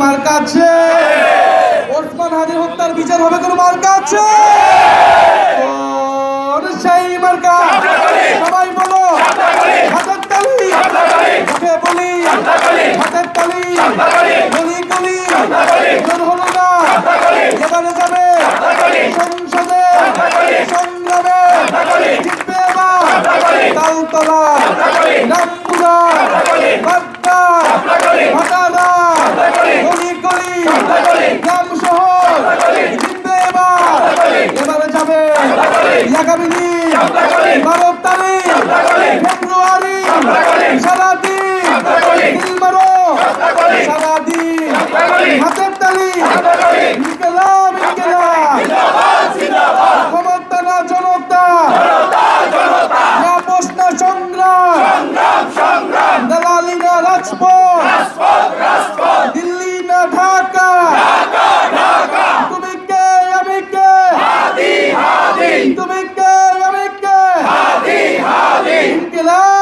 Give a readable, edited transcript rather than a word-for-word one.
মার্কা আছে? ওসমান হাদির হত্যার বিচার হবে কোনো মার্কা আছে? সেই মার্কা সবাই বলো হাতের তালি, মুখে বলি হাতের তালি, গলি গলি জোর হলো না, এবারে যাবে সংসদে সংগ্রামে, জিতবে এবার তালতলা, নামপুরা, বাড্ডা, ভাটারা, গলি গলি গ্রাম শহর, জিতবে এবার, এবারে যাবে আগামী দিন 12 তারিখ ফেব্রুয়ারি, সারাদিন দিল মারো, সারাদিন হাতের তালি, ইনকিলাব ইনকিলাব, ক্ষমতা না জনতা, আপোষ না সংগ্রাম, দালালি না রাজপথ, দিল্লি না ঢাকা, তুমি কে আমি কে, তুমি কে আমি কে, ইনকিলাব